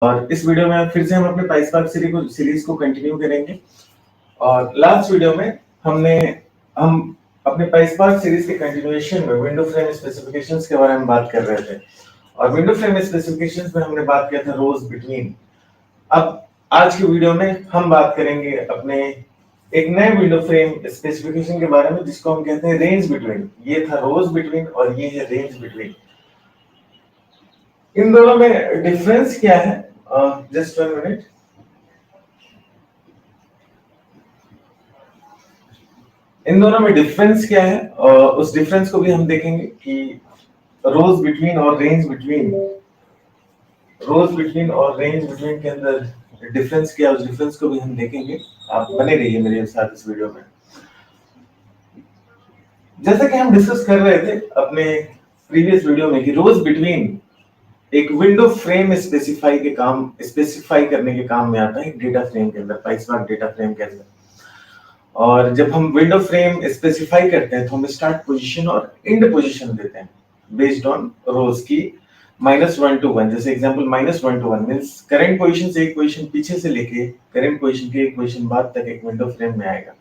और इस वीडियो में फिर से हम अपने पाइसपार्क सीरीज को कंटिन्यू करेंगे। और लास्ट वीडियो में हम अपने पाइसपार्क सीरीज के कंटिन्यूएशन में विंडो फ्रेम स्पेसिफिकेशंस के बारे में बात कर रहे थे। और विंडो फ्रेम स्पेसिफिकेशंस में हमने बात किया था रोज बिटवीन। अब आज के वीडियो में हम बात करेंगे अपने एक नए विंडो फ्रेम स्पेसिफिकेशन के बारे में, जिसको हम कहते हैं रेंज बिटवीन। ये था रोज बिटवीन और ये है रेंज बिटवीन। इन दोनों में डिफरेंस क्या है? Just 1 minute. इन दोनों में डिफरेंस क्या है और उस डिफरेंस को भी हम देखेंगे कि रोज बिटवीन और रेंज बिटवीन के अंदर डिफरेंस क्या है, उस डिफरेंस को भी हम देखेंगे। आप बने रहिए मेरे साथ इस वीडियो में। जैसा कि हम डिस्कस कर रहे थे अपने प्रीवियस वीडियो में कि रोज बिटवीन एक विंडो फ्रेम स्पेसिफाई करने के काम में आता है डेटा फ्रेम के अंदर, पाइसपार्क डेटा फ्रेम के अंदर। और जब हम विंडो फ्रेम स्पेसिफाई करते हैं तो हम स्टार्ट पोजीशन और एंड पोजीशन देते हैं बेस्ड ऑन रोज की -1 to 1। जैसे example -1 to 1 means current position से एक पोजीशन पीछे से लेके करंट पोजीशन के एक पोजीशन बाद तक एक विंडो फ्रेम में आएगा।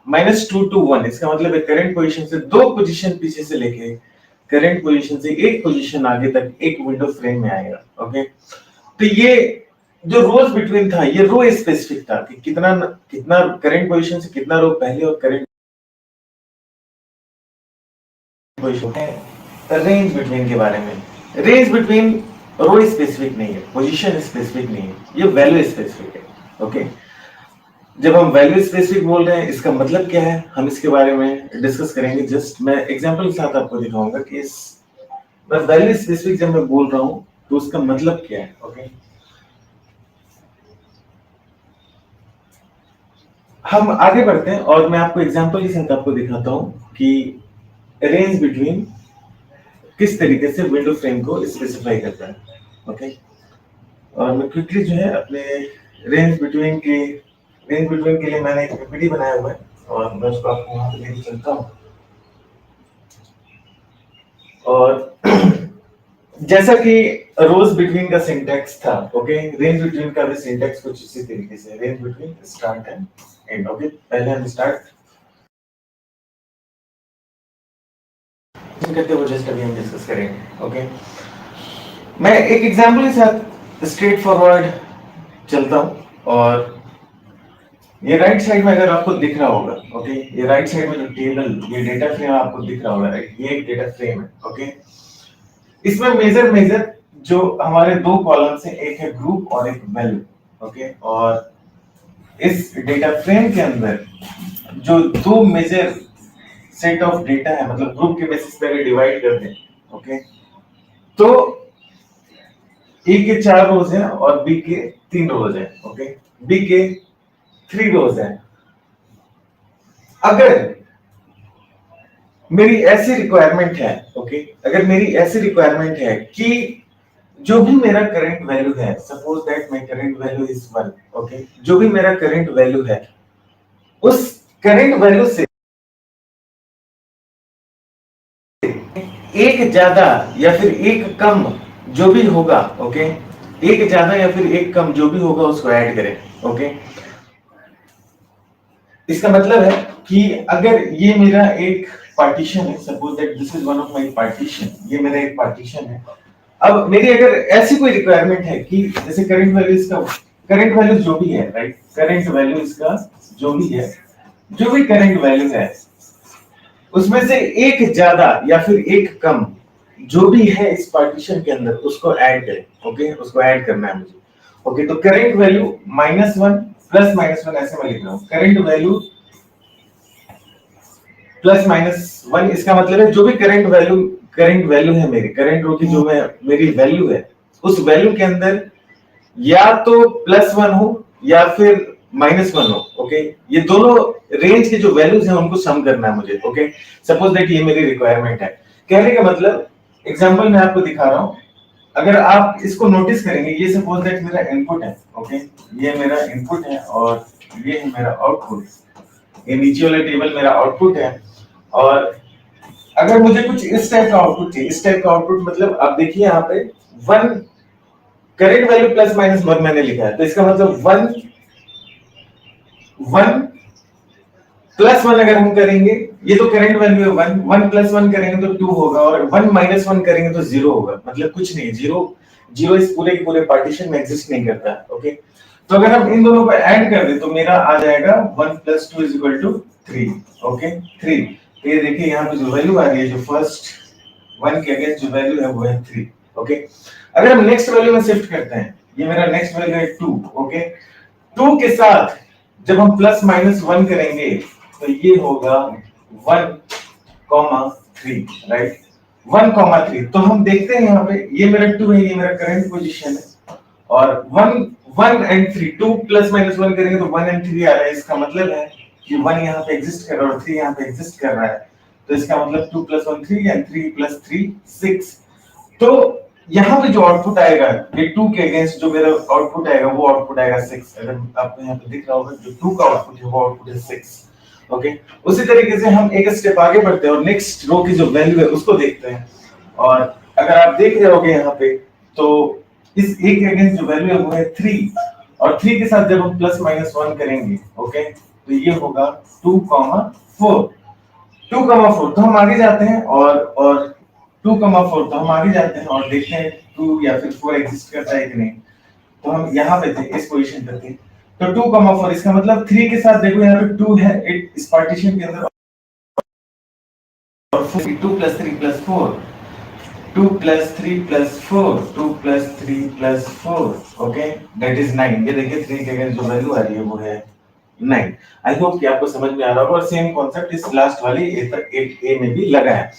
-2 to 1 इसका मतलब है करंट पोजीशन से दो पोजीशन पीछे से लेके करंट पोजीशन से एक पोजीशन आगे तक एक विंडो फ्रेम में आएगा। ओके, तो ये जो रोज बिटवीन था ये रो स्पेसिफिक था कि कितना कितना करंट पोजीशन से कितना रो पहले और करंट पोजीशन है। रेंज बिटवीन के बारे में, रेंज बिटवीन रो स्पेसिफिक नहीं है, पोजीशन स्पेसिफिक नहीं है, ये वैल्यू स्पेसिफिक है। ओके, जब हम वैल्यू स्पेसिफिक बोल रहे हैं इसका मतलब क्या है, हम इसके बारे में डिस्कस करेंगे। जस्ट मैं एग्जांपल के साथ आपको दिखाऊंगा कि इस वैल्यू स्पेसिफिक जब मैं बोल रहा हूं तो उसका मतलब क्या है। ओके, हम आगे बढ़ते हैं और मैं आपको एग्जांपल के साथ आपको दिखाता हूं कि रेंज बिटवीन किस तरीके से विंडो फ्रेम को स्पेसिफाई करता है। ओके, और मैं क्विकली जो है अपने रेंज बिटवीन के लिए मैंने एक पीपीटी बनाया हुआ है और मैं उसको आपको वहां पे लेके चलता हूं। और जैसा कि रोज बिटवीन का सिंटैक्स था, ओके, रेंज बिटवीन का भी सिंटैक्स कुछ इसी तरीके से, range between start and and. Okay, पहले हम स्टार्ट करते हुए जस्ट अभी हम डिस्कस करेंगे। ओके, मैं एक एग्जांपल के साथ स्ट्रेट फॉरवर्ड चलता हूं। और ये राइट साइड में अगर आपको दिख रहा होगा, ओके, ये राइट साइड में जो टेबल, ये डेटा फ्रेम आपको दिख रहा होगा, राइट, ये एक डेटा फ्रेम है। ओके, इसमें मेजर जो हमारे दो कॉलम्स हैं, एक है ग्रुप और एक वैल्यू। ओके, और इस डेटा फ्रेम के अंदर जो दो मेजर सेट ऑफ डेटा है, मतलब ग्रुप के बेसिस पे अगर डिवाइड कर दें, ओके, तो ए के 4 रोज हैं और बी के 3 रोज हैं। ओके, बी के 3 रोज हैं। अगर मेरी ऐसी रिक्वायरमेंट है, ओके, अगर मेरी ऐसी रिक्वायरमेंट है कि जो भी मेरा करंट वैल्यू है, suppose that my current value is 1, okay, जो भी मेरा करंट वैल्यू है उस करंट वैल्यू से एक ज्यादा या फिर एक कम जो भी होगा, ओके, एक ज्यादा या फिर एक कम जो भी होगा उसको ऐड करें। ओके, इसका मतलब है कि अगर ये मेरा एक पार्टीशन है, suppose that this is one of my partition, ये मेरा एक पार्टीशन है। अब मेरी अगर ऐसी कोई रिक्वायरमेंट है कि जैसे करंट वैल्यू जो भी है, राइट, करंट वैल्यू इसका जो भी करंट वैल्यू है उसमें से एक ज्यादा या फिर एक कम जो भी है इस पार्टीशन के अंदर उसको ऐड करें। ओके, उसको ऐड करना है मुझे। ओके, तो करंट वैल्यू -1 प्लस -1 ऐसे मैं लिख रहा हूं, करंट वैल्यू प्लस -1, इसका मतलब है जो भी करंट वैल्यू है मेरी, करंट रो की जो है मेरी वैल्यू है, उस वैल्यू के अंदर या तो +1 हो या फिर -1 हो। ओके, ये दोनों रेंज के जो वैल्यूज हैं उनको सम करना है मुझे। ओके, सपोज दैट ये मेरी रिक्वायरमेंट है। कहने का मतलब, एग्जांपल मैं आपको दिखा रहा हूं, अगर आप इसको नोटिस करेंगे, ये सपोज दैट मेरा इनपुट है। ओके, ये मेरा इनपुट है और ये है मेरा आउटपुट, ये नीचे वाला टेबल मेरा आउटपुट है। और अगर मुझे कुछ इस टाइप का आउटपुट चाहिए, इस टाइप का आउटपुट मतलब आप देखिए यहाँ पे 1 करंट वैल्यू प्लस माइनस 1 मैंने लिखा है, तो इसका मतलब 1 प्लस 1 अगर हम करेंगे, ये तो करंट वैल्यू है 1, 1 प्लस 1 करेंगे तो 2 होगा, और 1 माइनस 1 करेंगे तो 0 होगा, मतलब कुछ नहीं, जीरो जीरो इस पूरे के पूरे पार्टीशन में एग्जिस्ट नहीं करता है। ओके, तो अगर हम इन दोनों को ऐड कर दें तो मेरा आ जाएगा 1 plus 2 is equal to 3। Okay 3, तो ये देखिए यहाँ पे जो वैल्यू आ रही है, जो फर्स्ट 1 के अगेंस्ट जो वैल्यू है वो है 3। ओके, अगर हम नेक्स्ट वैल्यू में शिफ्ट करते हैं, ये मेरा नेक्स्ट वैल्यू है 2। ओके, 2 के साथ जब हम प्लस माइनस 1 करेंगे तो ये होगा 1,3, राइट, 1,3। तो हम देखते हैं यहाँ पे ये मेरा 2 है, ये मेरा करंट पोजीशन है, और 1 एंड 3, 2 प्लस माइनस 1 करेंगे तो 1 एंड 3 आ रहा है। इसका मतलब है कि 1 यहाँ पे एग्जिस्ट कर रहा है और 3 यहाँ पे एग्जिस्ट कर रहा है, तो इसका मतलब 2 प्लस 1 3 एंड 3 प्लस 3 6। तो यहाँ पे जो आउटपुट आएगा, ये 2 के अगेंस्ट जो मेरा आउटपुट आएगा वो आउटपुट आएगा 6। अगर आपको यहाँ पे दिख रहा होगा, जो 2 का आउटपुट है वो आउटपुट है 6। ओके, उसी तरीके से हम एक स्टेप आगे बढ़ते हैं और नेक्स्ट रो की जो वैल्यू है उसको देखते हैं। और अगर आप देख रहे होगे यहाँ पे, तो इस एक के अगेंस्ट जो वैल्यू है वो है 3, और 3 के साथ जब हम प्लस माइनस 1 करेंगे, ओके, तो ये होगा 2,4। 2,4 तो हम आगे जाते हैं, और 2,4 तो हम आगे जाते हैं और देखते हैं 2 या फिर 4 एग्जिस्ट करता है कि नहीं। तो हम यहाँ पे थे, इस पोजीशन पे थे, तो 2,4 इसका मतलब 3 के साथ देखो यहाँ पे 2 है इस पार्टीशन के अंदर, और 2 plus 3 plus 4, 2 plus 3 plus 4, 2 plus 3 plus 4, okay, that is 9। ये देखिए 3 के अगेंस्ट जो वैल्यू आ रही है वो है 9। आई होप कि आपको समझ में आ रहा होगा, और सेम कॉन्सेप्ट इस लास्ट वाली ए में भी लगा है।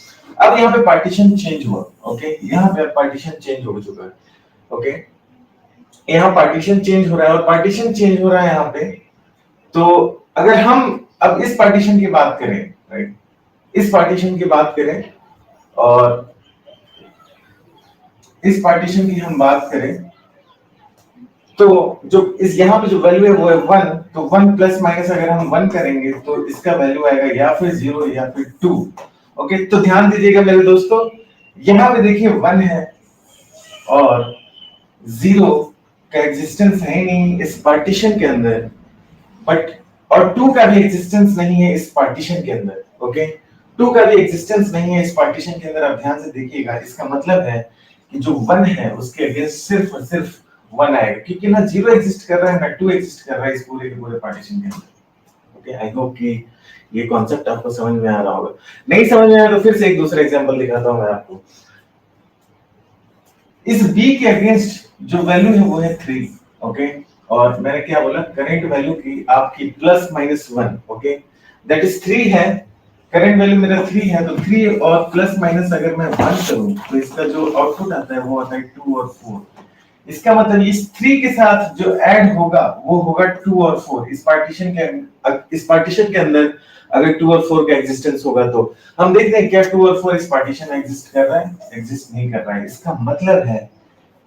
अब यहाँ पे पार्टीशन चेंज हुआ, ओके, यहाँ पे पार्टीशन चेंज हो चुका है। ओके, यहाँ पार्टीशन चेंज हो रहा है, और पार्टीशन चेंज हो रहा है यहाँ पे, तो अगर हम अब इस पार्टीशन की बात करें, राइट, इस पार्टीशन की बात करें, और इस पार्टीशन की हम बात करें, तो जो इस यहाँ पे जो वैल्यू है वो है 1, तो 1 प्लस माइनस अगर हम 1 करेंगे तो इसका वैल्यू आएगा या फिर 0 या फिर 2। ओके, तो ध्यान दीजिएगा मेरे दोस्तों, यहाँ पे देखिए 1 है और 0 का एग्जिस्टेंस है नहीं इस पार्टीशन के अंदर, बट और 2 का भी एग्जिस्टेंस नहीं है इस पार्टीशन के अंदर। ओके, 2 का भी एग्जिस्टेंस नहीं है इस पार्टीशन के अंदर, आप ध्यान से देखिएगा। इसका मतलब है कि जो 1 है उसके अगेंस्ट सिर्फ और सिर्फ 1 आएगा, क्योंकि ना 0 एग्जिस्ट कर रहा है ना 2 एग्जिस्ट कर रहा है इस पूरे के पूरे पार्टीशन के अंदर। ओके, आई होप कि ये कॉन्सेप्ट आपको समझ में आ रहा होगा। नहीं समझ में आया तो फिर से एक दूसरा एग्जांपल दिखाता हूं मैं आपको। इस b के अगेंस्ट जो वैल्यू है वो है 3। ओके, और मैंने क्या बोला, करंट वैल्यू की आपकी plus minus 1, okay, that is 3 है, करंट वैल्यू मेरा 3 है, तो 3 और प्लस माइनस अगर मैं 1 करूं तो इसका जो आउटपुट आता है वो आता है 2 और 4। इसका मतलब इस 3 के साथ जो ऐड होगा वो होगा 2 और 4। इस पार्टीशन के अंदर अगर 2 और 4 का एग्जिस्टेंस होगा तो हम देखते हैं क्या 2 और 4 इस पार्टीशन में एग्जिस्ट कर रहा है, एग्जिस्ट नहीं कर रहा है। इसका मतलब है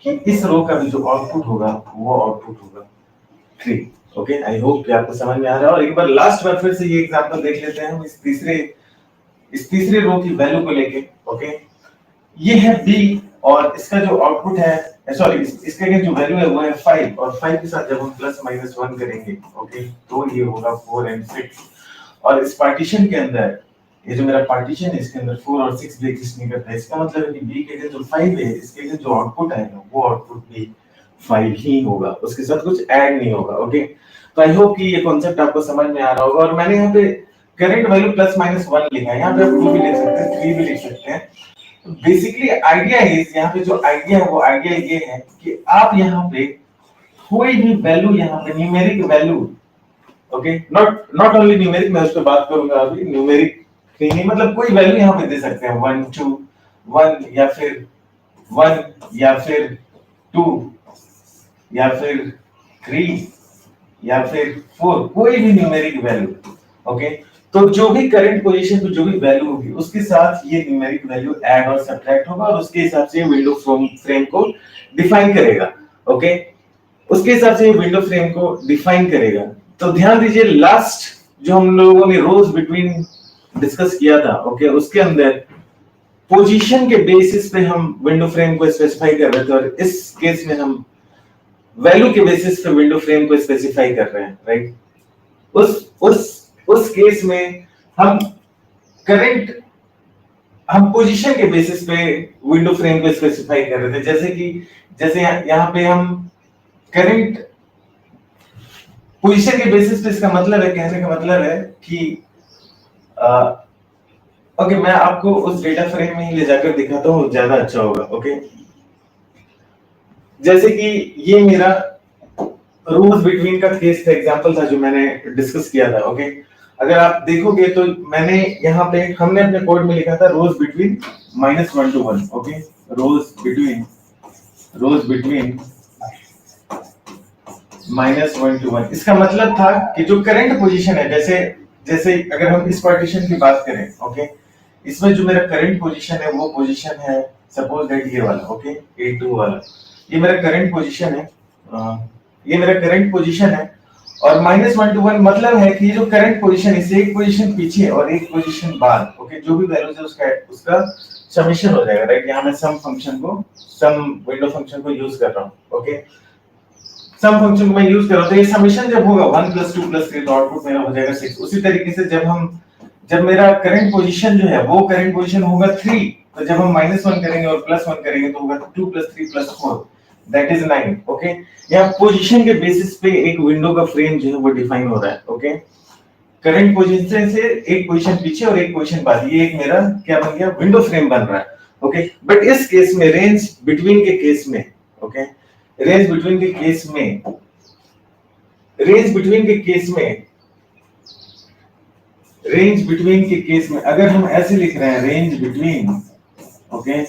कि इस रो का भी जो आउटपुट होगा वो आउटपुट होगा 3। ओके, आई होप कि आपको समझ में आ रहा है। और एक बार लास्ट बार फिर से ये एग्जांपल देख लेते हैं हम इस तीसरे रो की वैल्यू को लेके। ओके, ये है b और इसका जो आउटपुट है, सॉरी, इसके जो वैल्यू है वो है 5, और 5 के साथ जब हम प्लस माइनस 1 करेंगे, ओके, तो ये होगा 4 एंड 6। और इस पार्टीशन के अंदर ये जो मेरा पार्टीशन है इसके अंदर 4 और 6 भी एग्जिस्ट नहीं करता है। इसका मतलब है कि b के जो 5 है इसके जो आउटपुट आएगा वो आउटपुट भी 5 ही होगा, उसके साथ कुछ ऐड नहीं होगा। ओके, तो आई होप कि ये कॉन्सेप्ट आपको समझ में आ रहा होगा। और मैंने यहाँ पे करंट वैल्यू प्लस माइनस 1 लिखा है, यहाँ पे आप 2 भी लिख सकते हैं, 3 भी लिख सकते हैं। बेसिकली आइडिया इज, यहाँ पे जो आइडिया है वो आइडिया ये है कि आप यहाँ पे कोई भी वैल्यू, यहाँ पे numeric value, okay, not only numeric, मैं उस पर बात करूंगा अभी, न्यूमेरिक नहीं, मतलब कोई वैल्यू यहाँ पे दे सकते हैं, 1 2 1 या फिर 1 या फिर 2 या फिर 3 या फिर 4, कोई भी न्यूमेरिक वैल्यू। ओके, तो जो भी करंट पोजीशन पे जो भी वैल्यू होगी उसके साथ ये न्यूमेरिक वैल्यू ऐड और सब्ट्रैक्ट होगा, और उसके हिसाब से विंडो फ्रेम को डिफाइन करेगा। ओके, उसके हिसाब से ये विंडो फ्रेम को डिफाइन करेगा। तो ध्यान दीजिए, लास्ट जो हम लोगों ने रोज बिटवीन डिस्कस किया था, ओके, उसके अंदर पोजीशन के बेसिस पे हम विंडो फ्रेम को स्पेसिफाई कर रहे थे, और इस केस में हम वैल्यू के बेसिस पे विंडो फ्रेम को स्पेसिफाई कर रहे हैं, राइट। उस केस में हम करंट हम पोजीशन के बेसिस पे विंडो फ्रेम को स्पेसिफाई कर रहे थे, जैसे यहाँ पे हम करंट पोजीशन के बेसिस पे, इसका मतलब है, कहने का मतलब है कि ओके, मैं आपको उस डेटा फ्रेम में ही ले जाकर दिखाता हूँ, ज्यादा अच्छा होगा। ओके, जैसे कि ये मेरा रोज बिटवीन का केस था, एग्जांपल था जो मैंने डिस्कस किया था। ओके, अगर आप देखोगे तो मैंने यहाँ पे हमने अपने कोड में लिखा था rows between -1 to 1। Okay, rows between -1 to 1, इसका मतलब था कि जो करंट पोजीशन है, जैसे जैसे अगर हम इस पार्टीशन की बात करें, ओके, इसमें जो मेरा करंट पोजीशन है वो पोजीशन है, सपोज दैट ये वाला, ओके, A2 वाला, ये मेरा करंट पोजीशन है, ये मेरा करंट पोजीशन है। और -1 to 1 मतलब है कि ये जो करंट पोजीशन, इससे एक पोजीशन पीछे और एक पोजीशन बाद, ओके, जो भी वैल्यूज है उसका समेशन हो जाएगा, राइट। यहाँ मैं सम विंडो फंक्शन को यूज कर रहा हूँ। ओके, सम फंक्शन को मैं यूज कर रहा हूँ, तो ये समेशन जब होगा 1 + 2 + 3 तो आउटपुट मेरा हो जाएगा 6। उसी तरीके से जब मेरा करंट पोजीशन जो है वो करंट पोजीशन होगा 3, तो जब हम -1 करेंगे और +1 करेंगे तो होगा 2 + 3 + 4, दैट इज 9। ओके, यहाँ पोजीशन के बेसिस पे एक विंडो का फ्रेम जो है वो डिफाइन हो रहा है। ओके, करंट पोजीशन से एक पोजीशन पीछे और एक पोजीशन बाद, ये एक मेरा क्या बन गया, विंडो फ्रेम बन रहा है। ओके, बट इस केस में रेंज बिटवीन के केस में, ओके, रेंज बिटवीन के केस में अगर हम ऐसे लिख रहे हैं रेंज बिटवीन, ओके,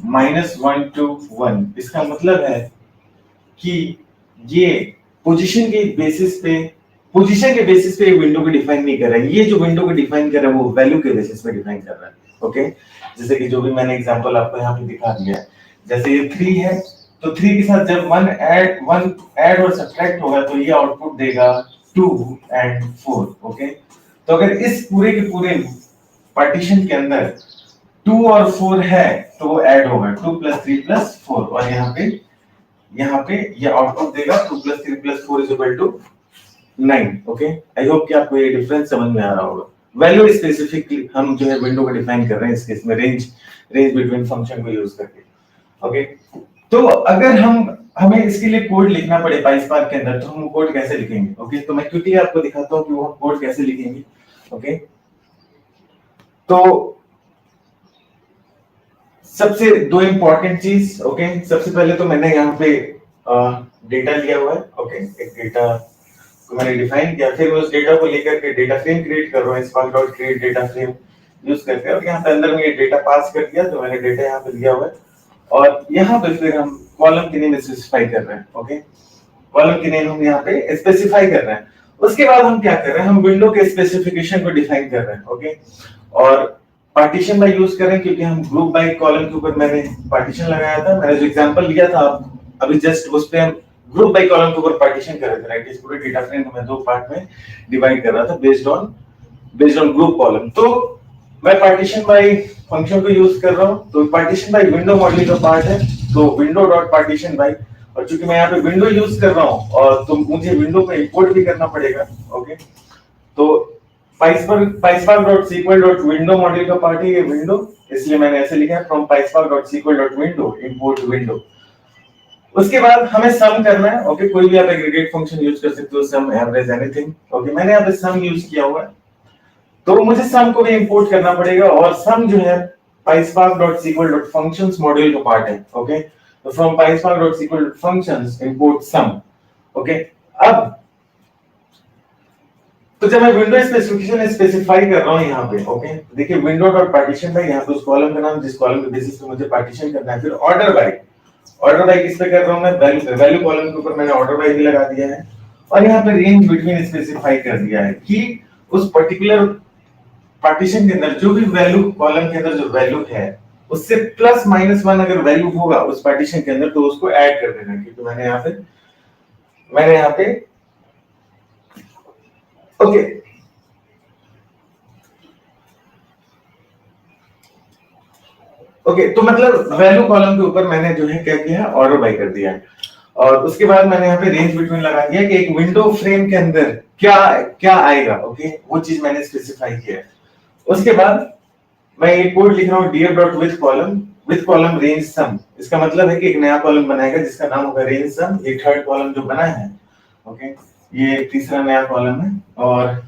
-1 to 1, इसका मतलब है कि ये पोजीशन के बेसिस पे विंडो को डिफाइन नहीं कर रहा है। ये जो विंडो को डिफाइन कर रहा है वो वैल्यू के बेसिस पे डिफाइन कर रहा है। ओके, जैसे कि जो भी मैंने एग्जांपल आपको यहाँ पे दिखा दिया है, जैसे ये 3 है, तो 3 के साथ जब 1 ऐड और सब्ट्रैक्ट होगा तो ये आउटपुट देगा 2 and 4। ओके, तो अगर इस पूरे के पूरे पार्टीशन के अंदर 2 और 4 है तो वो ऐड होगा 2 + 3 + 4, और यहाँ पे ये आउटपुट देगा 2 + 3 + 4 = 9। ओके, आई होप कि आपको ये डिफरेंस समझ में आ रहा होगा। वैल्यू स्पेसिफिकली हम जो है विंडो को डिफाइन कर रहे हैं इस केस में रेंज बिटवीन फंक्शन को यूज करके। ओके, तो अगर हमें इसके लिए कोड लिखना पड़े पाइस्पार्क के अंदर, तो हम कोड कैसे लिखेंगे? ओके, तो मैं क्विकली आपको दिखाता हूँ कि वो कोड कैसे लिखेंगे। ओके, तो सबसे दो इंपॉर्टेंट चीज, ओके, सबसे पहले तो मैंने यहाँ पे डेटा लिया हुआ है। ओके, एक डेटा को मैंने डिफाइन किया, फिर मैं उस डेटा को लेकर के डेटा फ्रेम क्रिएट कर रहा हूँ spark.create डेटा फ्रेम यूज करके, और यहाँ पे अंदर में ये डेटा पास कर दिया, तो मैंने डेटा यहाँ पे लिया हुआ है, और यहाँ पे फिर हम कॉलम की नेम स्पेसिफाई कर रहे हैं। ओके, कॉलम की नेम हम यहाँ पे स्पेसिफाई कर रहे हैं। उसके बाद हम क्या कर रहे हैं, हम विंडो के स्पेसिफिकेशन को डिफाइन कर रहे हैं। ओके, और पार्टीशन बाय यूज करें, क्योंकि हम ग्रुप बाय कॉलम के ऊपर मैंने पार्टीशन लगाया था, मैंने जो एग्जांपल लिया था अभी जस्ट उस पे हम ग्रुप बाय कॉलम के ऊपर पार्टीशन कर रहे थे, राइट। इस पूरे डेटा फ्रेम को मैं दो पार्ट में डिवाइड कर रहा था बेस्ड ऑन ग्रुप कॉलम। तो मैं पार्टीशन बाय फंक्शन को यूज कर रहा हूं, तो पार्टीशन बाय विंडो मॉड्यूल का पार्ट है, तो विंडो डॉट पार्टीशन बाय, और चूंकि मैं यहाँ पे विंडो यूज कर रहा हूँ और तो मुझे विंडो को इंपोर्ट भी करना पड़ेगा। ओके, तो PySpark.sql.window मॉड्यूल का पार्ट है ये विंडो, इसलिए मैंने ऐसे लिखा है फ्रॉम PySpark.sql.window इंपोर्ट विंडो। उसके बाद हमें सम करना है। ओके, कोई भी आप एग्रीगेट फंक्शन यूज कर सकते हो, सम, एवरेज, एनीथिंग। ओके, मैंने यहाँ पे सम यूज किया हुआ है, तो मुझे सम को भी इंपोर्ट करना पड़ेगा, और सम जो है PySpark.sql.functions मॉड्यूल का पार्ट है। ओके, तो from PySpark.sql.functions import some. Okay, अब तो जब मैं विंडो स्पेसिफिकेशन स्पेसिफाई कर रहा हूं यहाँ पे, ओके, देखिए विंडो डॉट पार्टीशन बाय, यहाँ पे उस कॉलम का नाम जिस कॉलम के बेसिस पे मुझे पार्टीशन करना है, फिर ऑर्डर बाय किस पे कर रहा हूं मैं, वैल्यू कॉलम के ऊपर मैंने ऑर्डर बाय भी लगा दिया है, और यहाँ पे रेंज बिटवीन स्पेसिफाई कर दिया है कि उस पर्टिकुलर पार्टीशन के अंदर जो भी वैल्यू कॉलम के अंदर जो वैल्यू है उससे +-1 अगर वैल्यू होगा उस पार्टीशन के अंदर तो उसको ऐड कर देना, क्योंकि मैंने यहाँ पे ओके, ओके, तो मतलब वैल्यू कॉलम के ऊपर मैंने जो है क्या किया, ऑर्डर बाय कर दिया है। और उसके बाद मैंने यहाँ पे रेंज बिटवीन लगा दिया कि एक विंडो फ्रेम के अंदर क्या क्या आएगा। ओके, वो चीज मैंने स्पेसिफाई किया है। उसके बाद मैं एक कोड लिख रहा हूँ div dot with column range sum. इसका मतलब है कि एक नया कॉलम बनाएगा जिसका नाम होगा रेंज सम। ये थर्ड कॉलम जो बना है, ओके, ये तीसरा नया कॉलम है। और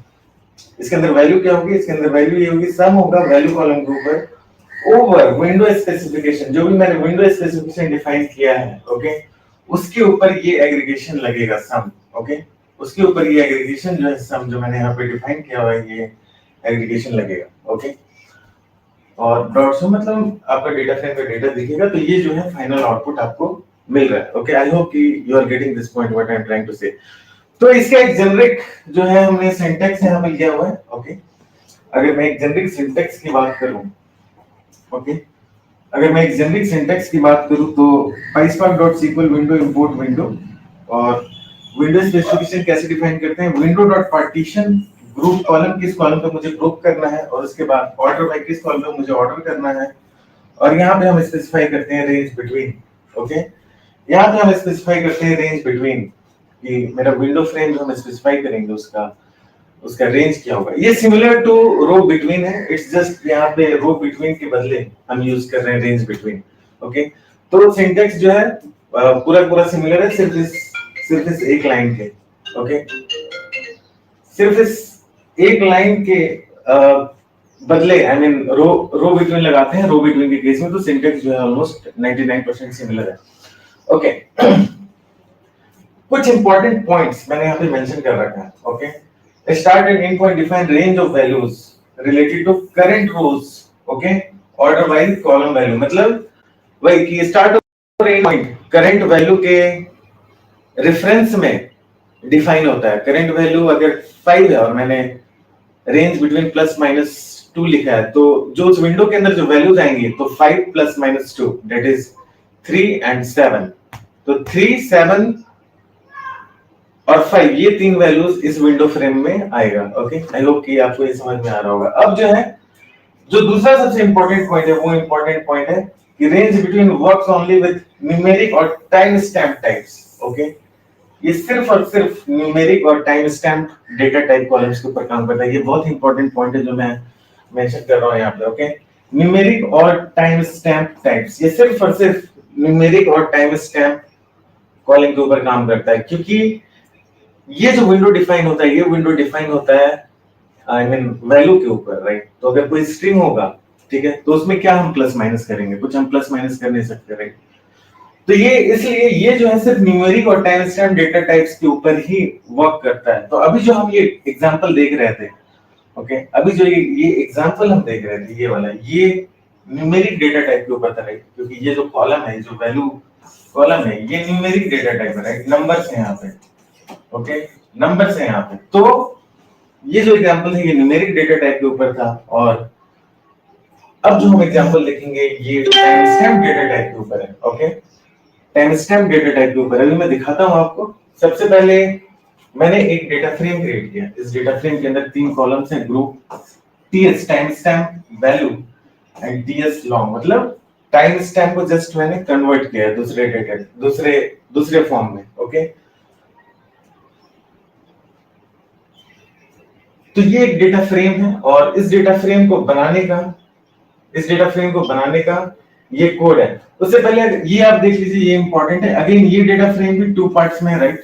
इसके अंदर वैल्यू क्या होगी, इसके अंदर वैल्यू ये होगी, सम होगा वैल्यू कॉलम के ऊपर ओवर विंडो स्पेसिफिकेशन, जो भी मैंने विंडो स्पेसिफिकेशन डिफाइन किया है, ओके, उसके ऊपर ये एग्रीगेशन लगेगा सम। ओके, उसके ऊपर ये एग्रीगेशन जो है सम, जो मैंने यहाँ पे डिफाइन किया हुआ है, ये एग्रीगेशन लगेगा। ओके, और डॉट सम मतलब आपका डेटा फ्रेम का डेटा दिखेगा। तो ये जो है फाइनल आउटपुट आपको मिल रहा है। ओके, आई होप कि you are getting this point what I am trying to say. तो इसका एक जेनरिक जो है हमने सिंटैक्स यहाँ पे लिया हुआ है। ओके, अगर मैं एक जेनरिक सिंटैक्स की बात करूं, ओके, अगर मैं एक जेनरिक सिंटैक्स की बात करूं तो PySpark.sql विंडो इंपोर्ट विंडो, और विंडो स्पेसिफिकेशन कैसे डिफाइन करते हैं, window dot partition group column, किस कॉलम पे मुझे ग्रुप करना है, और उसके बाद ऑर्डर बाय किस कॉलम पे मुझे ऑर्डर करना है। और यहाँ पे हम स्पेसिफाई करते हैं रेंज बिटवीन। ओके, यहाँ पे हम स्पेसिफाई करते हैं रेंज बिटवीन, कि मेरा विंडो फ्रेम जो हम स्पेसिफाई करेंगे उसका उसका रेंज क्या होगा। ये सिमिलर टू रो बिटवीन है, इट्स जस्ट यहाँ पे रो बिटवीन के बदले हम यूज कर रहे हैं रेंज बिटवीन। ओके, तो सिंटैक्स जो है पूरा पूरा सिमिलर है, सिर्फ इस एक लाइन के। ओके, सिर्फ इस एक लाइन के बदले आई मीन रो बिटवीन लगाते हैं। रो बिटवीन के केस में तो सिंटैक्स जो है ऑलमोस्ट 99% सिमिलर है। ओके, कुछ इंपॉर्टेंट पॉइंट्स मैंने यहाँ पे मेंशन कर रखा है। Okay, start and end point define range of values related to current rows, okay, order by column value, मतलब वही कि start और end point current value के रेफरेंस में डिफाइन होता है। करंट वैल्यू अगर 5 है और मैंने रेंज बिटवीन प्लस माइनस 2 लिखा है, तो जो उस विंडो के अंदर जो वैल्यूज आएंगी, तो 5 plus minus 2 that is 3 and 7। तो 3, 7 और 5, ये तीन वैल्यूज इस विंडो फ्रेम में आएगा। ओके, आई होप कि आपको ये समझ में आ रहा होगा। अब जो है, जो दूसरा सबसे इंपॉर्टेंट पॉइंट है, वो इंपॉर्टेंट पॉइंट है कि range between works only with numeric और टाइम स्टैम्प टाइप्स। ओके, ये सिर्फ और सिर्फ न्यूमेरिक और time stamp data type columns के ऊपर काम करता है। ये बहुत इंपॉर्टेंट पॉइंट है जो मैं मेंशन कर रहा हूं यहाँ पे। ओके, न्यूमेरिक और टाइम स्टैम्प टाइप्स, ये सिर्फ और सिर्फ न्यूमेरिक और टाइम स्टैम्प कॉलम के ऊपर काम करता है, क्योंकि ये जो विंडो डिफाइन होता है, ये विंडो डिफाइन होता है आई मीन वैल्यू के ऊपर, राइट। तो अगर कोई स्ट्रिंग होगा, ठीक है, तो उसमें क्या हम प्लस माइनस करेंगे, कुछ हम प्लस माइनस कर नहीं सकते, राइट। तो ये इसलिए ये जो है सिर्फ न्यूमेरिक और टाइम स्टैम्प डेटा टाइप्स के ऊपर ही वर्क करता है। तो अभी जो हम ये एग्जांपल देख रहे थे, ओके, अभी जो ये एग्जांपल हम देख रहे थे, ये वाला, ये न्यूमेरिक डेटा टाइप के ऊपर था, राइट, क्योंकि ये जो कॉलम है, जो वैल्यू कॉलम है, ये न्यूमेरिक डेटा टाइप है, राइट, नंबर्स हैं यहाँ पे। ओके, नंबर्स हैं यहाँ पे। तो ये जो एग्जांपल है, ये न्यूमेरिक डेटा टाइप के ऊपर था। और अब जो हम एग्जांपल देखेंगे, ये टाइम स्टैम्प डेटा टाइप के ऊपर है। Okay, time stamp data type के ऊपर अभी मैं दिखाता हूं आपको। सबसे पहले मैंने एक डेटा फ्रेम क्रिएट किया। इस डेटा फ्रेम के अंदर 3 कॉलम्स हैं, group TS time stamp value and TS long, मतलब टाइम स्टैम्प को जस्ट मैंने कन्वर्ट किया है दूसरे डेटा दूसरे फॉर्म में। ओके, तो ये एक डेटा फ्रेम है, और इस डेटा फ्रेम को बनाने का ये कोड है। उससे पहले ये आप देख लीजिए, ये इंपॉर्टेंट है। अगेन, ये डेटा फ्रेम भी 2 पार्ट्स में है, राइट।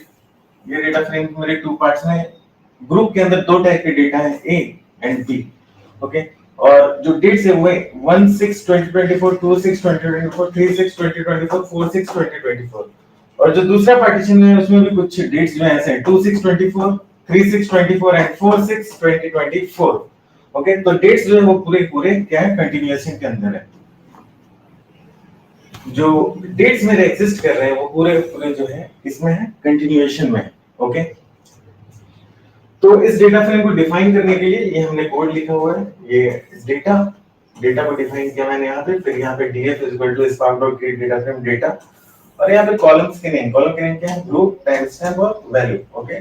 ये डेटा फ्रेम मेरे 2 पार्ट्स में। ग्रुप के अंदर 2 टाइप के डेटा है, ए एंड बी। ओके, और जो डेट्स है वो 1/6/2024, 2/6/2024, 3/6/2024, 4/6/2024। और जो दूसरा पार्टीशन है उसमें भी कुछ डेट्स जो है ऐसे हैं, 2/6/24, 3/6/24 एंड 4/6/2024। ओके, तो डेट्स जो है वो पूरे पूरे क्या है, कंटिन्यूएशन के अंदर है। जो डेट्स मेरे एग्जिस्ट कर रहे हैं वो पूरे पूरे जो है इसमें है, कंटिन्यूएशन में है। ओके, तो इस डेटा फ्रेम को डिफाइन करने के लिए ये हमने कोड लिखा हुआ है। ये डेटा को डिफाइन किया मैंने यहाँ पे। फिर यहाँ पे df =spark.create data frame data, और यहाँ पे कॉलम के नेम क्या है, ग्रुप, टाइम स्टैम्प और value. Okay,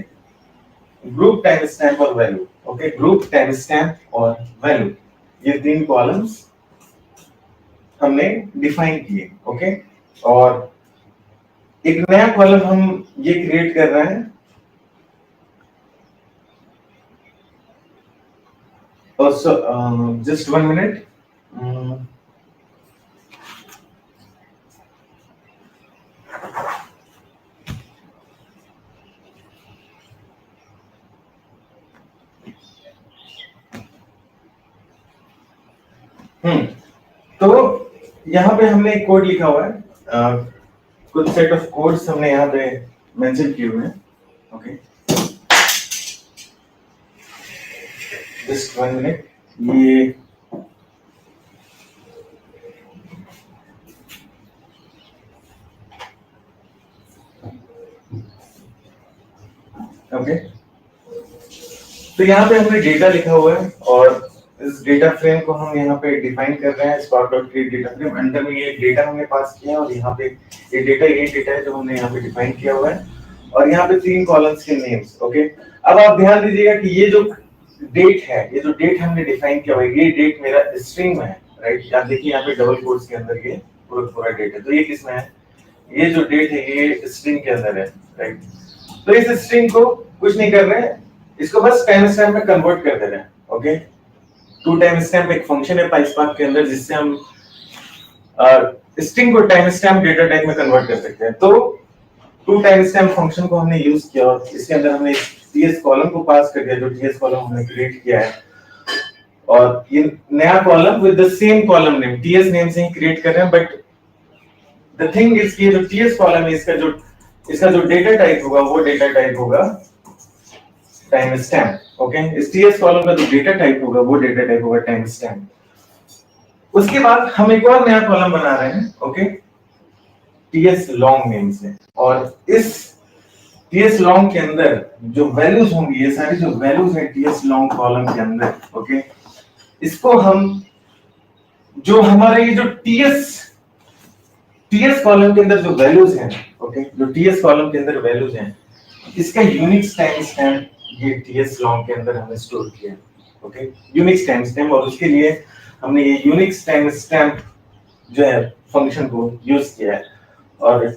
group, time stamp और value. Okay, group, time stamp और वैल्यू, ये 3 कॉलम्स हमने डिफाइन किए, ओके। और एक नया कॉलम हम ये क्रिएट कर रहे हैं, और जस्ट 1 मिनट। तो यहाँ पे हमने एक कोड लिखा हुआ है, कुछ सेट ऑफ कोड्स हमने यहाँ पे मेंशन किए हुए हैं, ओके। Just 1 minute. ये ओके, तो यहाँ पे हमने डेटा लिखा हुआ है, और इस डेटा फ्रेम को हम यहाँ पे डिफाइन कर रहे हैं। Spark dot create data frame, अंदर में ये डेटा हमने पास किया है, और यहाँ पे ये डेटा है जो हमने यहाँ पे डिफाइन किया हुआ है, और यहाँ पे 3 कॉलम्स के नेम्स, ओके। अब आप ध्यान दीजिएगा कि ये जो डेट है, ये जो डेट हमने डिफाइन किया हुआ है, ये डेट मेरा स्ट्रिंग में है, राइट। आप देखिए यहाँ पे डबल कोट्स के अंदर ये पूरा डेट है, तो ये किसमें है? ये जो डेट है ये स्ट्रिंग के अंदर है, राइट। तो इस स्ट्रिंग को कुछ नहीं कर रहे हैं, इसको बस टाइम स्टैम्प में कन्वर्ट कर दे रहे हैं, ओके। टू टाइम स्टैम्प एक फंक्शन है पाइस्पार्क के अंदर, जिससे हम स्ट्रिंग को टाइम स्टैम्प डेटा टाइप में कन्वर्ट कर सकते हैं। तो टू टाइम स्टैम्प फंक्शन को हमने यूज किया, और इसके अंदर हमने टीएस कॉलम को पास कर दिया, जो टीएस कॉलम हमने क्रिएट किया है, और ये नया column with the same column name, TS name से ही क्रिएट कर रहे हैं। बट द थिंग इज कि जो टीएस कॉलम है, इसका जो डेटा टाइप होगा, वो डेटा टाइप होगा टाइम स्टैम्प, ओके। इस टीएस कॉलम का जो डेटा टाइप होगा, वो डेटा टाइप होगा टाइम स्टैम्प। उसके बाद हम एक और नया कॉलम बना रहे हैं, ओके, टीएस लॉन्ग नेम से, और इस टीएस लॉन्ग के अंदर जो वैल्यूज होंगी, ये सारी जो वैल्यूज है टीएस लॉन्ग कॉलम के अंदर, ओके, इसको हम जो हमारे ये जो टीएस कॉलम के अंदर जो वैल्यूज हैं, ओके, जो टीएस कॉलम के अंदर वैल्यूज हैं, इसका यूनिक्स टाइम स्टैम्प ये टीएस लॉन्ग के अंदर हमने स्टोर किया, ओके, यूनिक्स टाइम स्टैम्प। और उसके लिए हमने ये यूनिक्स टाइम स्टैम्प जो है फंक्शन को यूज किया है, और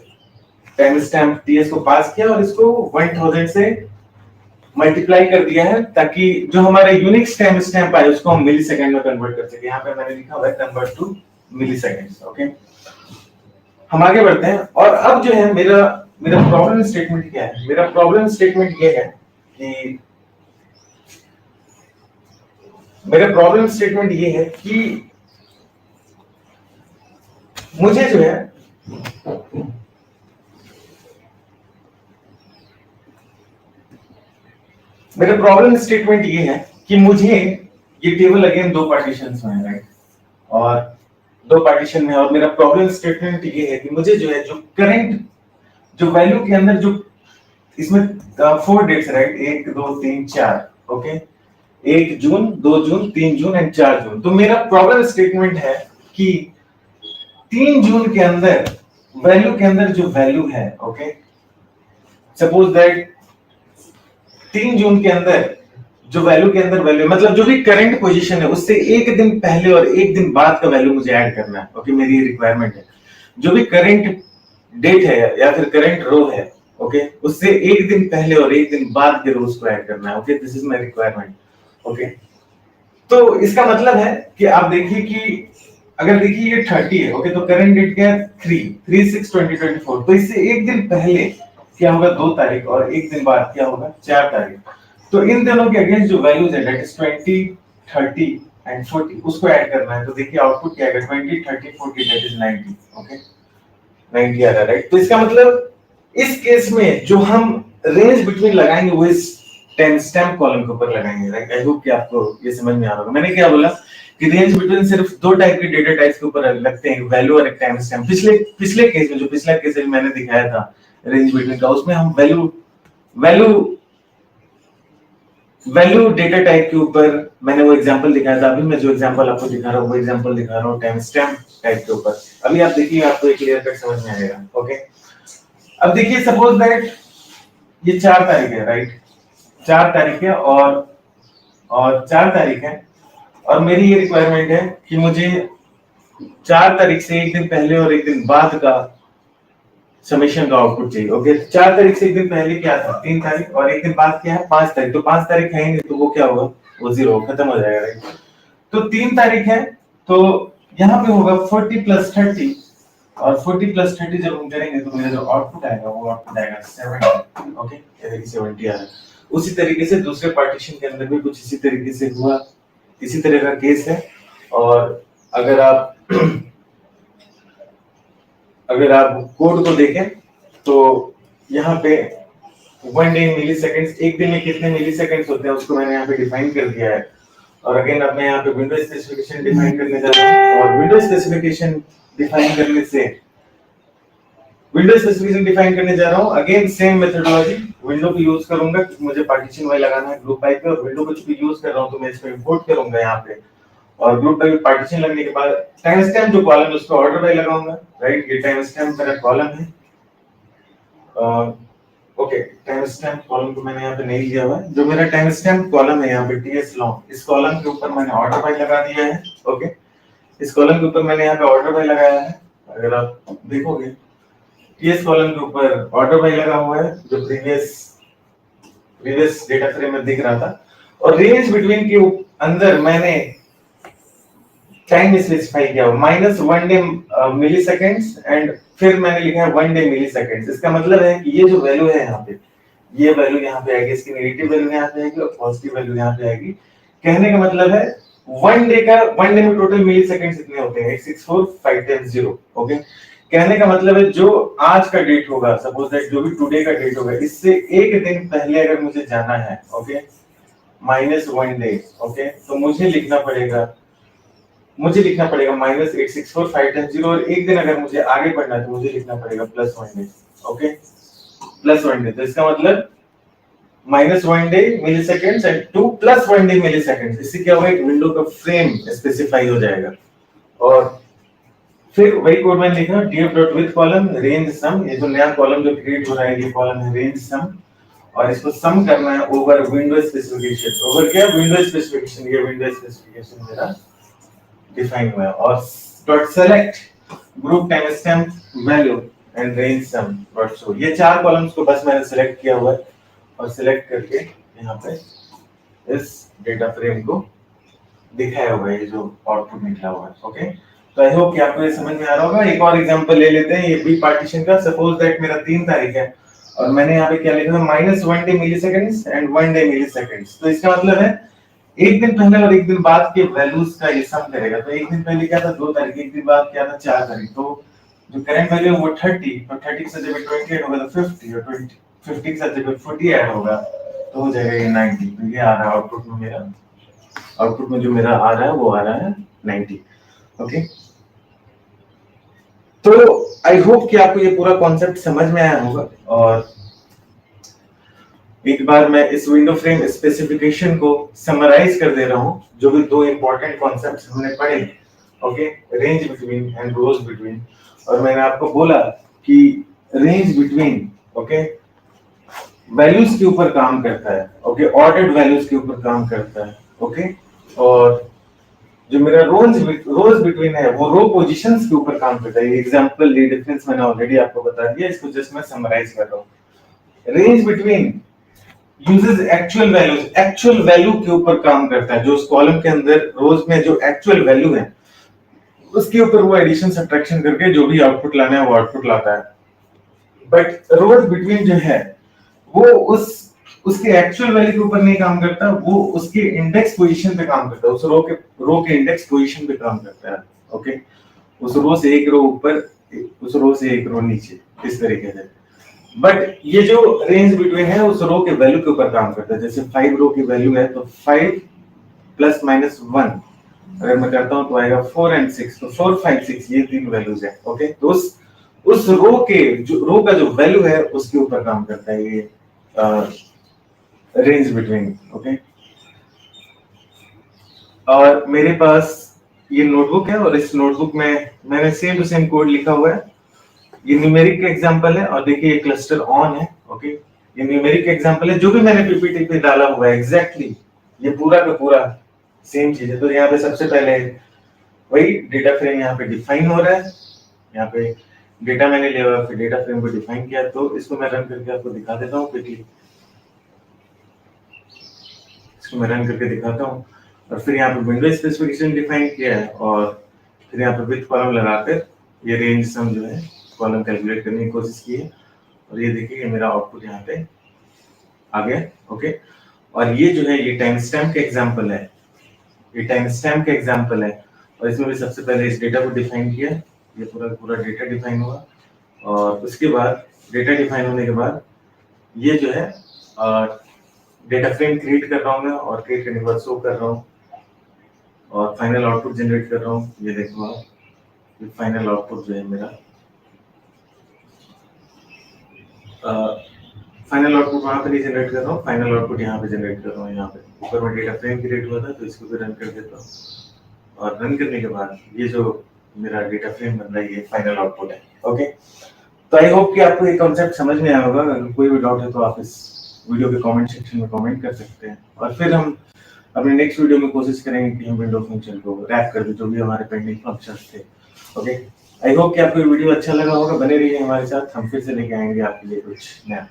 टाइम स्टैम्प टीएस को पास किया, और इसको 1000 से मल्टीप्लाई कर दिया है, ताकि जो हमारा यूनिक्स टाइम स्टैम्प आए उसको हम मिली सेकंड में कन्वर्ट कर सके। यहाँ पे मैंने लिखा हुआ है convert to millisecond, okay. हम आगे बढ़ते हैं, और अब जो है मेरा प्रॉब्लम स्टेटमेंट क्या है? मेरा प्रॉब्लम स्टेटमेंट ये है कि मुझे जो है मेरा प्रॉब्लम स्टेटमेंट ये है कि मुझे ये टेबल अगेन 2 पार्टीशंस में है, राइट, और 2 पार्टीशन में, और मेरा प्रॉब्लम स्टेटमेंट ये है कि मुझे जो है जो करंट जो वैल्यू के अंदर जो इसमें 4 dates, right, 1 2 3 4, okay, 1 June, 2 June, 3 June and 4 June. तो मेरा प्रॉब्लम स्टेटमेंट है कि 3 जून के अंदर वैल्यू के अंदर जो वैल्यू है, ओके, सपोज दैट 3 जून के अंदर जो वैल्यू के अंदर वैल्यू, मतलब जो भी करंट पोजीशन है उससे एक दिन पहले और एक दिन बाद का वैल्यू मुझे ऐड करना है, ओके, मेरी ये रिक्वायरमेंट है। जो भी करंट डेट है या फिर करंट रो है, ओके, उससे एक दिन पहले और एक दिन बाद के रोज को ऐड करना है, okay, this is my requirement, okay. तो इसका मतलब है कि आप देखिए कि अगर देखिए ये 30 है, ओके, तो करंट डेट क्या है? 3/6/2024। तो इससे एक दिन पहले क्या होगा? 2 तारीख, और एक दिन बाद क्या होगा? 4 तारीख। तो इन दोनों के अगेंस्ट जो वैल्यूज है, दैट इज 20, 30 एंड 40, उसको ऐड करना है। तो देखिए आउटपुट क्या आएगा? 20, 30, 40, दैट इज 90, ओके, 90 आ रहा है, राइट। तो इसका मतलब इस केस में जो हम रेंज बिटवीन लगाएंगे वो इस टाइम स्टैम्प कॉलम के ऊपर लगाएंगे, राइट। आई होप कि आपको ये समझ में आ रहा होगा। मैंने क्या बोला कि रेंज बिटवीन सिर्फ 2 टाइप के डेटा टाइप्स के ऊपर लगते हैं, वैल्यू और एक टाइम स्टैम्प। पिछले केस में, जो पिछला केस मैंने दिखाया था रेंज बिटवीन का, उसमें हम वैल्यू डेटा टाइप के ऊपर मैंने वो एग्जांपल दिखाया था। अभी मैं जो एग्जांपल आपको दिखा रहा हूँ वो एग्जांपल दिखा रहा हूँ टाइम स्टैम्प टाइप के ऊपर। अभी आप देखिए, आपको एक क्लियर कट समझ में आएगा, ओके। अब देखिए सपोज दैट ये 4 तारीख है, राइट, 4 तारीख है, और 4 तारीख है, और मेरी ये रिक्वायरमेंट है कि मुझे 4 तारीख से एक दिन पहले और एक दिन बाद का समेशन का आउटपुट चाहिए। ओके, 4 तारीख से एक दिन पहले क्या था, 3 तारीख, और एक दिन बाद क्या है, 5 तारीख। तो 5 तारीख है ही नहीं, तो वो क्या होगा, वो जीरो खत्म हो जाएगा, राइट। तो 3 तारीख है, तो यहाँ पे होगा 40 प्लस 30, और 40 प्लस 30 जब हम करेंगे तो मेरा जो आउटपुट आएगा वो आउटपुट आएगा 70। ओके, ये देखिए 70 आ रहा है। उसी तरीके से दूसरे पार्टीशन के अंदर भी कुछ इसी तरीके से हुआ, इसी तरह का केस है। और अगर आप कोड को देखें तो यहाँ पे 1 डे मिली सेकेंड्स, एक दिन में कितने मिली सेकेंड्स होते हैं उसको मैंने यहाँ पे डिफाइन कर दिया है। और अगेन अब मैं यहाँ पे विंडो स्पेसिफिकेशन डिफाइन करने जा रहा हूँ, और विंडो स्पेसिफिकेशन डिफाइन करने जा रहा हूँ। अगेन सेम मेथोडोलॉजी, विंडो को यूज करूंगा, मुझे पार्टीशन वाई लगाना है ग्रुप बाय पे, और विंडो कुछ भी यूज कर रहा हूँ तो मैं इसको इंपोर्ट करूंगा यहाँ पे, और ग्रुप बाय पार्टीशन लगने के बाद टाइम स्टैम्प जो कॉलम है उसको ऑर्डर बाय लगाऊंगा, राइट। ये टाइम स्टैम्प मेरा कॉलम है। ओके, टाइम स्टैम्प कॉलम को मैंने यहाँ पे नहीं लिया हुआ है, जो मेरा टाइम स्टैम्प कॉलम है यहाँ पे टीएस लॉन्ग, इस कॉलम के ऊपर मैंने ऑर्डर बाय लगा दिया है। ओके, इस कॉलम के ऊपर मैंने यहाँ पे ऑर्डर बाय लगाया है। अगर आप देखोगे टीएस कॉलम के ऊपर ऑर्डर बाय लगा हुआ है, जो प्रीवियस डेटा फ्रेम में दिख रहा था। और रेंज बिटवीन के अंदर मैंने टाइम स्पेसिफाई किया हुआ -1 डे मिली सेकेंड्स, एंड फिर मैंने लिखा है 1 डे मिली सेकेंड्स। इसका मतलब है कि ये जो वैल्यू है यहाँ पे, ये वैल्यू यहाँ पे आएगी, इसकी नेगेटिव वैल्यू यहाँ पे आएगी और पॉजिटिव वैल्यू यहाँ पे आएगी। कहने का मतलब है 1 डे में टोटल मिली सेकेंड्स कितने होते हैं, 864510। ओके, कहने का मतलब है जो आज का डेट होगा, सपोज दैट जो भी टुडे का डेट होगा, इससे एक दिन पहले अगर मुझे जाना है, ओके, -1 डे, ओके, तो मुझे लिखना पड़ेगा -864510, और एक दिन अगर मुझे आगे बढ़ना है तो मुझे लिखना पड़ेगा +1 डे। ओके, +1 डे, तो इसका मतलब -1 day milliseconds and 2 +1 day milliseconds. इससे क्या होगा, एक विंडो का फ्रेम स्पेसिफाई हो जाएगा। और फिर वही कोड मैंने लिखा df.with कॉलम रेंज सम, ये जो नया कॉलम जो क्रिएट हो रहा है ये कॉलम है रेंज सम, और इसको सम करना है ओवर विंडो स्पेसिफिकेशन। ओवर क्या, विंडो स्पेसिफिकेशन, ये विंडो स्पेसिफिकेशन मेरा डिफाइन हुआ है। और dot select group time stamp value and range some dot show, ये 4 कॉलम्स को बस मैंने सिलेक्ट किया हुआ है, और सिलेक्ट करके यहाँ पे इस डेटा फ्रेम को दिखाया हुआ है, जो आउटपुट निकला हुआ है। ओके, तो आई होप कि आपको ये समझ में आ रहा होगा। एक और एग्जांपल ले लेते हैं, ये बी पार्टीशन का। सपोज दैट मेरा 3 तारीख है, और मैंने यहाँ पे क्या लिखा है, -1 day milliseconds and 1 day milliseconds. तो इसका मतलब है एक दिन पहले और एक दिन बाद के वैल्यूज का ये सम करेगा। तो एक दिन पहले क्या था, 2 तारीख, एक दिन बाद क्या था, 4 तारीख। तो जो करंट वैल्यू है वो 30, तो 30 से जब 20 ऐड होगा तो 50, और 50 के साथ जब 40 ऐड होगा तो हो जाएगा ये 90। तो ये आ रहा है आउटपुट में, मेरा आउटपुट में जो मेरा आ रहा है वो आ रहा है 90। ओके, तो आई होप कि आपको ये पूरा कॉन्सेप्ट समझ में आया होगा। और एक बार मैं इस विंडो फ्रेम स्पेसिफिकेशन को समराइज कर दे रहा हूं, जो भी 2 इंपॉर्टेंट कॉन्सेप्ट्स हमने पढ़े। Okay, range between and rows between. और मैंने आपको बोला कि रेंज बिटवीन, ओके, वैल्यूज के ऊपर काम करता है, ओके, ऑर्डर्ड वैल्यूज के ऊपर काम करता है। ओके, और जो मेरा रोज बिटवीन है वो रो पोजीशंस के ऊपर काम करता है। एग्जांपल ये डिफरेंस मैंने ऑलरेडी आपको बता दिया, इसको जस्ट मैं समराइज कर रहा हूं। Range between uses actual value के ऊपर काम करता है, जो उस कॉलम के अंदर रोज में जो एक्चुअल वैल्यू है उसके ऊपर वो एडिशन सब्ट्रैक्शन करके जो भी आउटपुट लाना है वो आउटपुट लाता है। बट रोज बिटवीन जो है वो उसके एक्चुअल वैल्यू के ऊपर नहीं काम करता, वो उसके इंडेक्स पोजीशन पे काम करता है, उस रो के इंडेक्स पोजीशन पे काम करता है। ओके, उस रो से एक रो ऊपर, उस रो से एक रो नीचे, इस तरीके से। बट ये जो रेंज बिटवीन है उस रो के वैल्यू के ऊपर काम करता है। जैसे 5 रो की वैल्यू है तो 5 ±1 अगर मैं करता हूं तो आएगा 4 एंड 6, तो 4 5 6 ये 3 वैल्यूज है। ओके, तो उस रो का जो वैल्यू है उसके ऊपर काम करता है ये रेंज बिटवीन। ओके, और मेरे पास ये नोटबुक है, और इस नोटबुक में मैंने सेम टू सेम कोड लिखा हुआ है। ये न्यूमेरिक का एग्जांपल है, और देखिए ये क्लस्टर ऑन है। ओके, ये न्यूमेरिक का एग्जांपल है, जो भी मैंने पीपीटी पे डाला हुआ है एग्जैक्टली ये पूरा का पूरा सेम चीज है। तो यहाँ पे सबसे पहले वही डेटा फ्रेम यहाँ पे डिफाइन हो रहा है, यहाँ पे डेटा मैंने लिया हुआ, फिर डेटा फ्रेम को डिफाइन किया। तो इसको मैं रन करके आपको दिखा देता हूँ क्विकली, इसको मैं रन करके दिखाता हूँ। और फिर यहाँ पे विंडो स्पेसिफिकेशन डिफाइन किया है, और फिर यहाँ पे विथ कॉलम लगाकर ये रेंज सम जो है कॉलम कैलकुलेट करने की कोशिश की है। और ये देखिए मेरा आउटपुट यहाँ पे आ गया। ओके, और ये जो है ये टाइम स्टैम्प का एग्जाम्पल है, ये टाइम स्टैम्प का एग्जाम्पल है। और इसमें भी सबसे पहले इस डेटा को डिफाइन किया, ये पूरा पूरा डेटा डिफाइन हुआ, और उसके बाद डेटा डिफाइन होने के बाद ये जो है डेटा फ्रेम क्रिएट कर रहा हूँ मैं, और क्रिएट करने के बाद शो कर रहा हूँ, और फाइनल आउटपुट जनरेट कर रहा हूँ। ये देखो आप, ये फाइनल आउटपुट जो है मेरा, फाइनल आउटपुट वहां पे नहीं जनरेट कर रहा हूँ, फाइनल आउटपुट यहाँ पे जनरेट कर रहा हूँ। यहाँ पे ऊपर में डेटा फ्रेम क्रिएट हुआ था, तो इसको भी रन कर देता हूँ, और रन करने के बाद ये जो मेरा डेटा फ्रेम बन रहा है ये फाइनल आउटपुट है। ओके, तो आई होप कि आपको ये कॉन्सेप्ट समझ में आया होगा। अगर कोई भी डाउट है तो आप इस वीडियो के कमेंट सेक्शन में कमेंट कर सकते हैं, और फिर हम अपने नेक्स्ट वीडियो में कोशिश करेंगे कि हम विंडो फंक्शन को रैप कर दें, जो भी हमारे पेंडिंग फंक्शंस थे। ओके, आई होप कि आपको ये वीडियो अच्छा लगा होगा। बने रहिए हमारे साथ, हम फिर से लेके आएंगे आपके लिए कुछ नया।